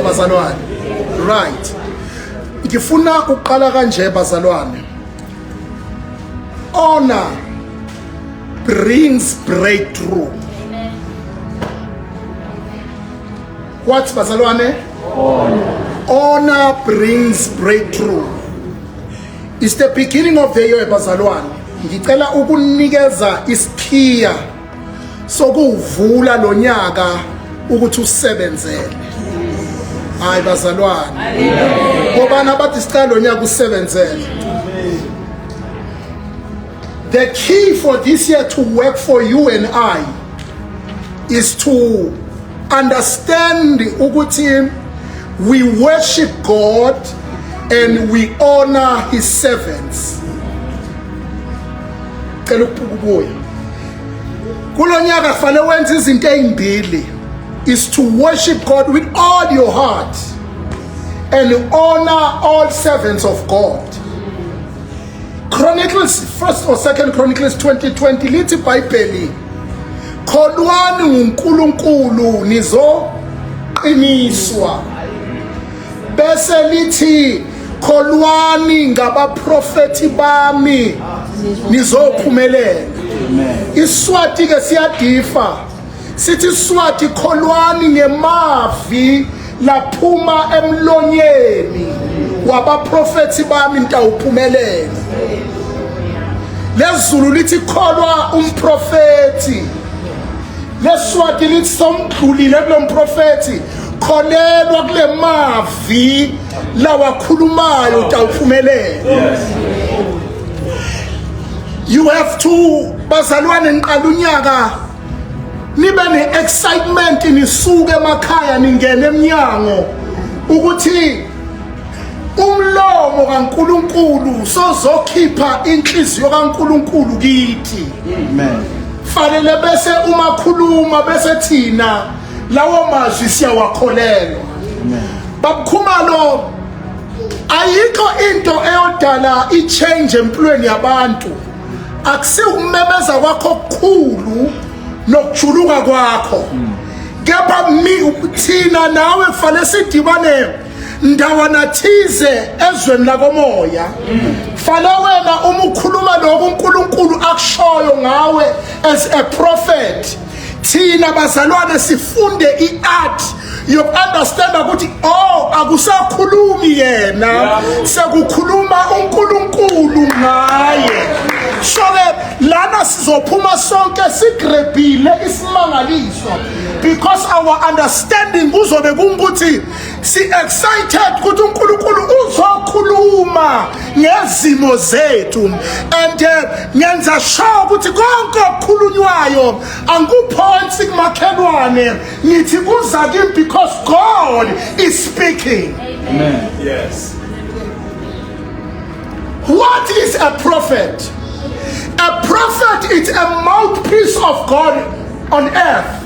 bazalwane. Right. Ngifuna uqala kanje bazalwane. Honor brings breakthrough. Amen. What bazalwane? Honor brings breakthrough. It's the beginning of the year bazalwane. Ngicela ukunikeza isikhiya sokuvula lo nyaka ukuthi usebenzele. Hayi bazalwane. Ngoba nabathi sicela lo nyaka usebenzele. The key for this year to work for you and I is to understand ukuthi we worship God and we honor his servants. Cela ukubuya. Kulonyaka fanele wenze izinto ezimbili is to worship God with all your heart and honor all servants of God. Chronicles 1st or 2nd Chronicles 20:20 lithi iBhayibheli kholwani uNkulunkulu nizoqiniswa bese lithi kholwani ngabaprofeti bami nizophumelela. Iswati ke siyadifa sithi Swati kholwani ngemavi laphuma emlonyeni wabaprofeti bami nitawuphumelela. Lezulu lithi kholwa umprofeti. Leswati lithi somdlulile kulo mprofeti kholelwa kule mavi lawakhulumayo utawuphumelela. You have to bazalwane niqala unyaka nibe ne-excitement nisuke emakhaya ningene eminyango ukuthi umlomo kaNkulunkulu sozokhipha inhliziyo kaNkulunkulu kithi. Amen. Fanele bese uma khuluma bese thina lawo mazwi siyawakholelwa. Amen. Babukhumalo ayikho into eyodala i-change empilweni yabantu akusikumemeza kwakho okukhulu nokujuluka kwakho. Kepha thina nawe kufanele sidibane ndawana thize ezweni lakomoya. Fanele wena uma ukhuluma lokho uNkulunkulu akushoyo ngawe as a prophet. Thina bazalwane sifunde i-art yoku-understand ukuthi akusakhulumi yena sekukhuluma uNkulunkulu ngaye. So lana sizophuma sonke sigrebhile isimangaliso because our understanding kuzobe kungukuthi si-excited ukuthi uNkulunkulu uzokhuluma ngezimo zethu and ngenza sure ukuthi konke okukhulunywayo angikuphonsi kumakhelwane ngithi kuza kimi because God is speaking. Amen. Yes. What is a prophet? A prophet is a mouthpiece of God on earth.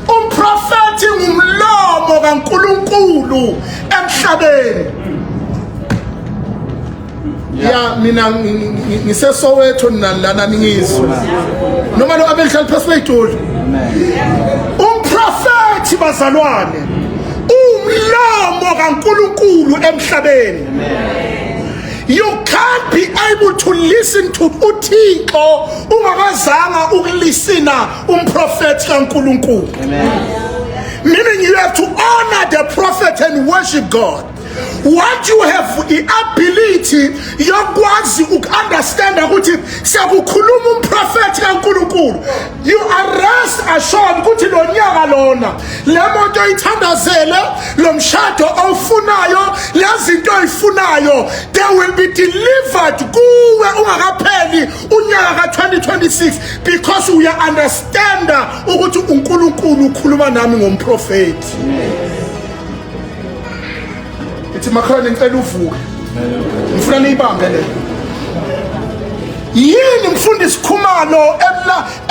Umprofeti ngumlomo kaNkulunkulu emhlabeni. Ya mina ngisesowetho nalana ningizwa. Noma lo abehlala phasi kwethu. Umprofeti bazalwane umlomo kaNkulunkulu emhlabeni. You can't be able to listen to uThixo ungakazanga ukulisina umprofeti kaNkulunkulu. Meaning you have to honor the prophet and worship God. Once you have the ability yokwazi ukunderstand ukuthi siyakukhuluma umprofeti kaNkulunkulu, you are rest assured ukuthi lo nyaka lona le moto oyithandazele lo mshado awufunayo lezinto oyifunayo they will be delivered kuwe ungakapheli unyaka ka-2026 because we understand ukuthi uNkulunkulu ukhuluma nami ngomprofeti. Ithi makhona ngicela uvuke. Ngifuna niyibambe le. Yini mfundisi Khumalo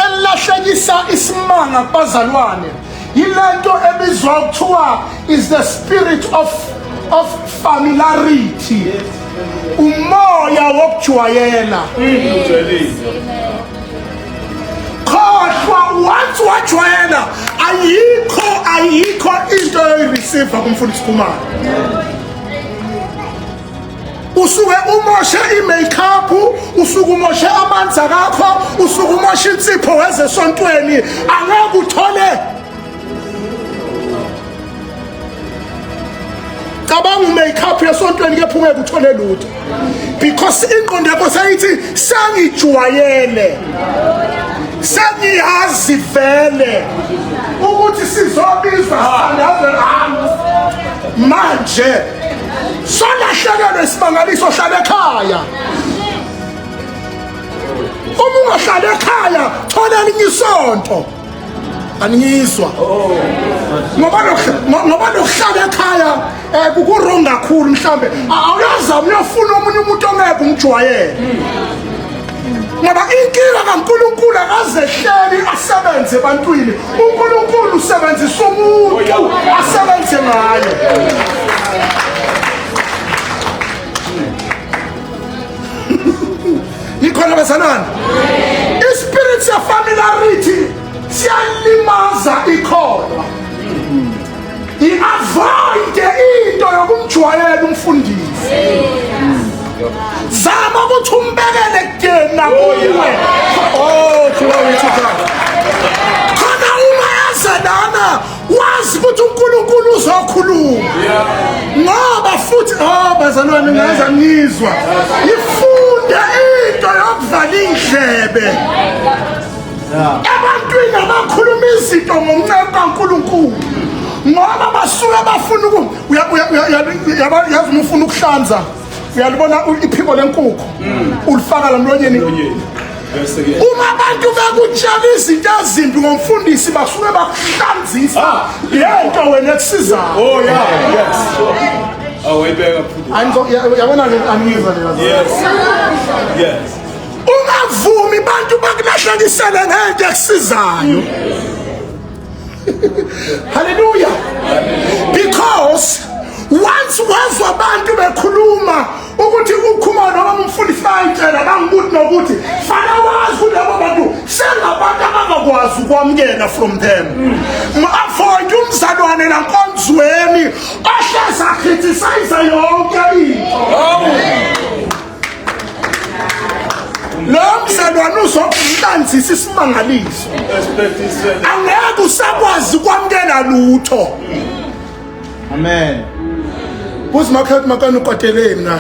elahlekisa isimanga kubazalwane? Yilento ebizwa kuthiwa is the spirit of familiarity. Umoya wokujwayela. ukhohlwa once wajoyena ayikho into oyireceive kumfundisi Khumalo. Usuke umoshe i-makeup, usuke umoshe amanzi akakho, usuke umoshe insipho wezesontweni, angeke uthole. Cabanga u-makeup yesontweni kepha ungeke uthole lutho. Because ingqondo yakho seyithi sengijwayele. Sengiyazi vele ukuthi sizobizwa manje solahlekelwe isibangaliso hlala ekhaya. Uma ungahlala ekhaya thola elinye isonto. Aningizwa ngoba lokuhlala ekhaya kukurong kakhulu mhlambe awuyazama uyofuna omunye umuntu ongeke umjwayele. Ngoba inkinga kaNkulunkulu akazehleli asebenze ebantwini. uNkulunkulu usebenzisa umuntu asebenze ngaye. Nikhona bazalwane, ispirit ya familiarity siyalimaza ikholwa. I-avoid into yokumjwayela umfundisi. Zama ukuthi umbekele kudeni nakuwe. Glory to God. Khona uma yazedana wazi ukuthi uNkulunkulu uzokhuluma. Ngoba futhi bazalwane ngaza ngizwa. Ifunde into yokuvala indlebe. Ebantwini abakhuluma izinto ngomncebo kaNkulunkulu. Ngoba basuke bafuna yazi uma ufuna ukuhlanza. Uyalibona iphiko lenkukhu ulifaka la mlonyeni. Uma abantu bekutshela izinto ezimbi ngomfundisi basuke bakuhlanzisa lento wena ekusiza. Oh yeah, yes. Wayibeka futhi. Yabona angizwa leyo. Yes. Yes. Ungavumi abantu bakulahlekisele ngento ekusizayo. Hallelujah. Because once wazwa abantu bekhuluma ukuthi uKhumalo noma umfundisi bayitshela bangukuthi nokuthi fana wazi ukuthi labo bantu sengabantu abangakwazi ukwamukela from them. Avoid umzalwane nankonzweni ohleza criticize yonke into. Lo mzalwane uzokuhlanzisa isimangaliso. Angeke usakwazi ukwamukela lutho. Amen. Who's market makanu koteleni na?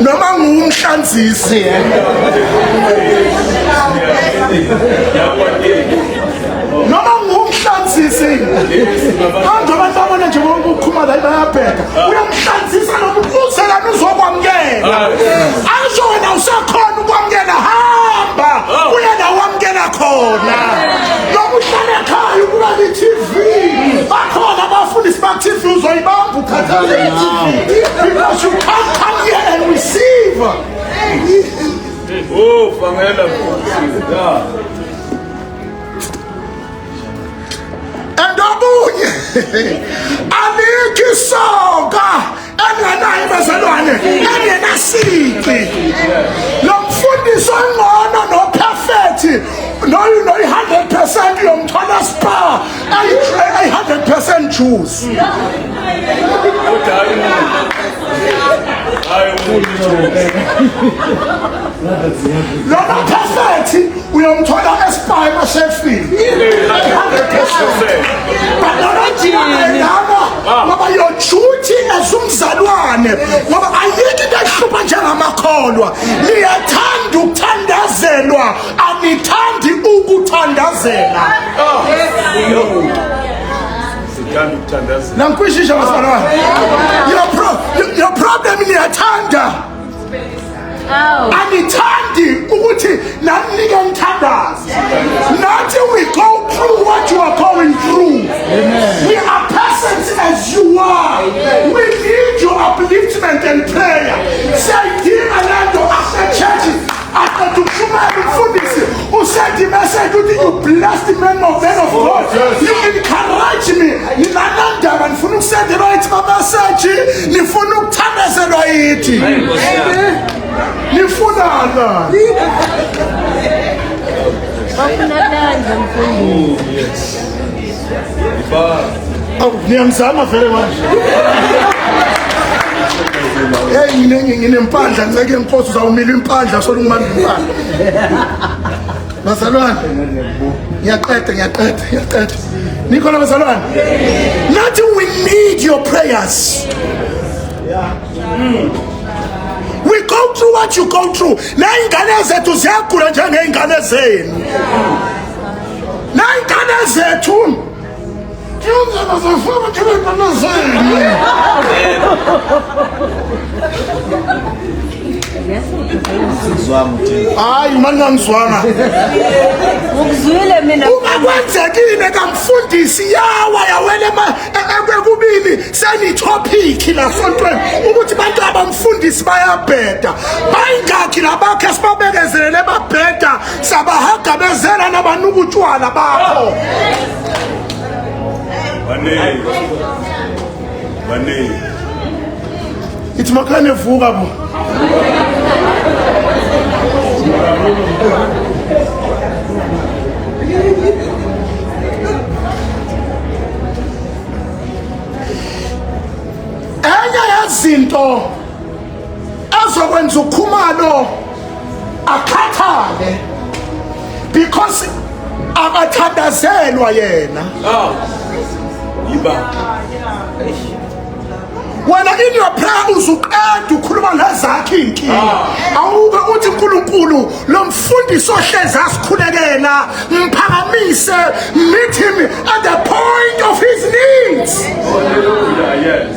Noma ngumhlanzisi. Noma ngumhlanzisi. Manje abantu abona nje ukukhumala bayabheka. Uyamhlanzisa noma uzela uzokwamukela. Ayisho wena usakhona ukwamukela hamba. Uyena wamukela khona. Lokuhlala ekhaya ukuba iTV. Bakhona abafundisi ba-TV uzoyibamba ukhathaze iTV. Because you can't come here and receive. Oh, fangela futhi. Yeah. And obunye alikho isoka enganayo bazalwane engenasici. Lo mfundisi ongcono no perfect no you know 100% yomthola spa 100% Jews. Lona perfect uyomthola espa eSheffield 100%. Ngoba your duty as umzalwane ngoba ayikho into ehlupha njengamakholwa. Niyathanda ukuthandazelwa anithandi ukuthandazela. Nankwishisha bazalwane. Your problem niyathanda. Anithandi ukuthi nanike umthandazo. Nathi we go through what you are going through. We are persons as you are. We need your upliftment and prayer. Sayidinga lento after church. After to Shumael umfundisi usaid the message ukuthi you bless the men of God. You encourage me. Ninanandaba nifuna nisendelwa yithi mameseji nifuna ukuthandazelwa yithi nifunana niyangizama vele manje hey nginempandla ngiceke inkosi uzawumila impandla solo ngimanda impandla bazalwane ngiyaqeda nikhona bazalwane nathi we need your prayers. We go through what you go through. Nayingane zethu ziyagula njengeyingane zenu. Nayingane zethu hayi mani ngangizwana ukuzwile mina uma kwenzekile kamfundisi yawa yawele ekubini senitopic la sontweni ukuthi bantu abamfundisi bayabheda bayingakhi labakhe sibabekezelele babheda sabahagabezela nabanuka utshwala bakho Bane. ithi makhane vuka bo enye yezinto ezokwenza ukhumalo akhathale because akathandazelwa yena. Wena in your prayer uzuqeda ukhuluma ngezakhe inkinga awube uthi uNkulunkulu lo mfundisi ohlezi asikhulekela mphakamise meet him at the point of his needs. Hallelujah, yes.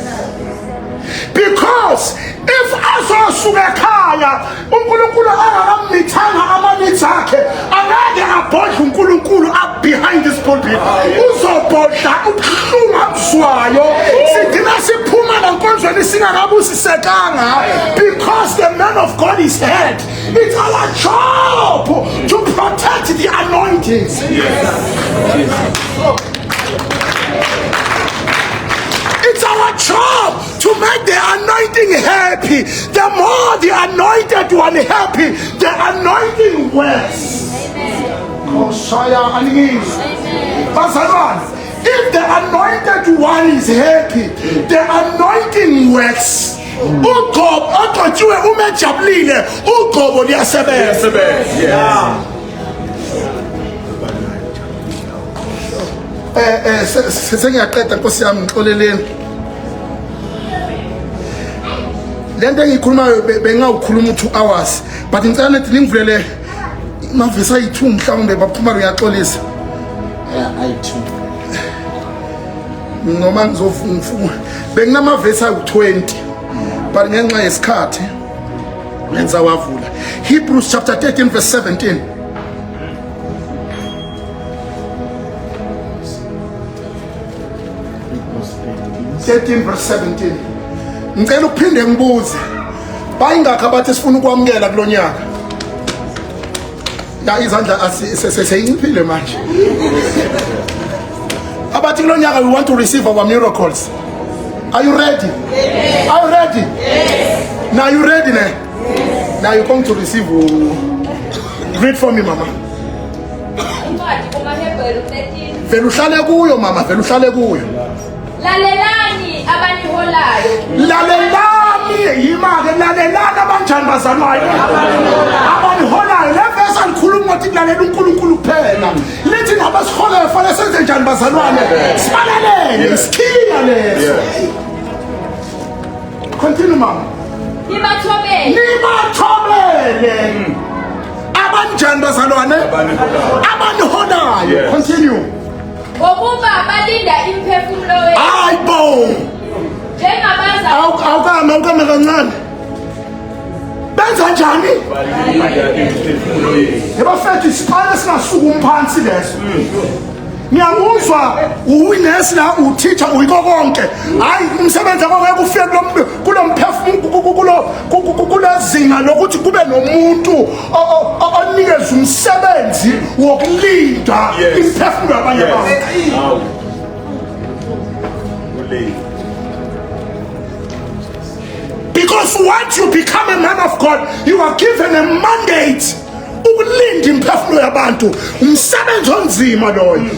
Because if azosuka ekhaya uNkulunkulu angakamithanga ama-needs akhe angeke abhodle uNkulunkulu up behind this pulpit uzobhodla ubuhlungu abuzwayo sidina siphuma nankonzweni singakabusisekanga because the man of God is dead. It's our job to protect the anointings. It's our job to make the anointing happy. The more the anointed one happy, the anointing works. If the anointed one is happy, the anointing works. Ugobo oqotshiwe umejabulile ugobo liyasebenza. Sengiyaqeda Nkosi yami ngixoleleni. Lento engikhulumayo bengawukhuluma 2 hours but ngicela nethi ningivulele mavesi ayi2 mhlawumbe baphuma ngiyaxolisa. ayi2 noma ngizofuna benginamavesi ayi20 but ngenxa yesikhathi ngenza wavula. Hebrews chapter 13 verse 17. Verse 17. Ngicela uphinde ngibuze bayingakho abathi sifuna ukwamukela kulonyaka ya izandla seyinciphile manje abathi kulonyaka we want to receive our miracles. Are you ready? Yes. Are you ready? Yes. Now you ready now? Yes. Now you come to receive. Read for me mama. Vele uhlale kuyo mama, vele uhlale kuyo. Lalelani abaniholayo. Lalelani yimake lalelani abanjani bazalwayo. Abaniholayo levesa likhuluma ukuthi lalela uNkulunkulu kuphela. Lithi nabasiholayo fanele senze njani bazalwane? Sibalelele, sikhiya leso. Continue mama. Nibathobele. Abanjani bazalwane? Abaniholayo. Continue. Ngokuba balinda imphefumulo wethu. Hayibo. Njengabazali. Awukame kancane. Benza njani? Yebafethu siqale singasuka umphansi leso. Ngiyakuzwa uwinesi la uteacher uyiko konke. Hayi umsebenzi wakho ufike kulomphefumulo kulezinga lokuthi kube nomuntu onikeza umsebenzi wokulinda imphefumulo yabanye abantu. once you become a man of God, you are given a mandate ukulinda imphefumulo yabantu. Umsebenzi onzima loyo.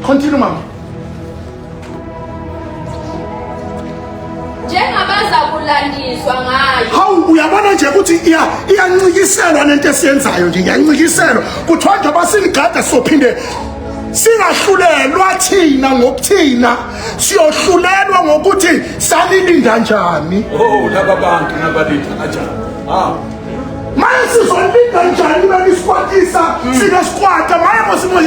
Continue mama. Njengabaza kulandiswa ngayo. Hawu uyabona nje ukuthi iyancikiselwa lento esiyenzayo nje, iyancikiselwa. Kuthiwa nje basinigada sophinde singahlulelwa thina ngokuthina, siyohlulelwa ngokuthi sanilinda njani. Oh, laba bantu nabalinda kanjani? Maye sizolinda njani benisikwatisa sinesikwata maye mosimo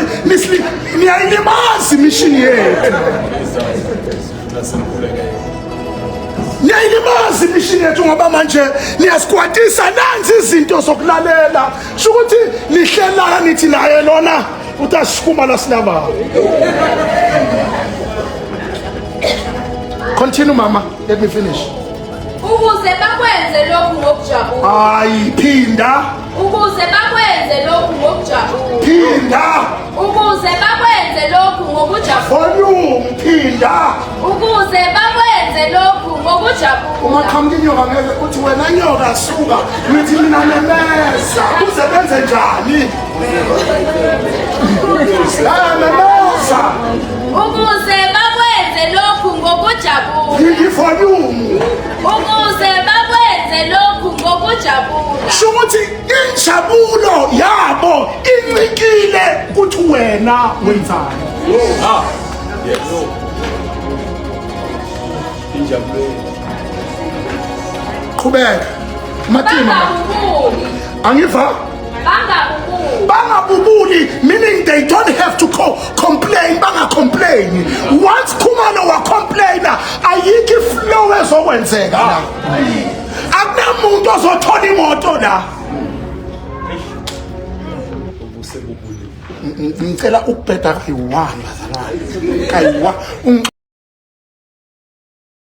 niyayilimazi imishini yethu. Niyayilimazi imishini yethu ngoba manje niyasikwatisa nanzi izinto zokulalela. Sho ukuthi nihlela nithi naye lona utashikuma la sinaba. Continue mama, let me finish. Ukuze bakwenze lokhu ngokujabula. Hayi phinda. Ukuze bakwenze lokhu ngokujabula. Phinda. Ukuze bakwenze lokhu ngokujabula. Volume phinda. Ukuze bakwenze lokhu ngokujabula. Ungaqhamuka inyoka ngeke uthi wena nyoka suka nithi mina nemeza kuze benze njani? Memeza. Ukuze bakwenze lokhu ngokujabula. Phindi volume. Ukuze bakwenze lokhu ngokujabula. Sho ukuthi injabulo yabo incikile kuthi wena wenzani. Yes. Injabulo. Qhubeka. Matima. Bangabubuli. Angiva? Bangabubuli. Bangabubuli, meaning they don't have to complain. Bangacomplain. Once Khumalo wa complainer, ayikho flow ezokwenzeka la. Akunamuntu ozothola imoto la. Ngicela ukubheda kayi-1 bazalwane. Kayi-1.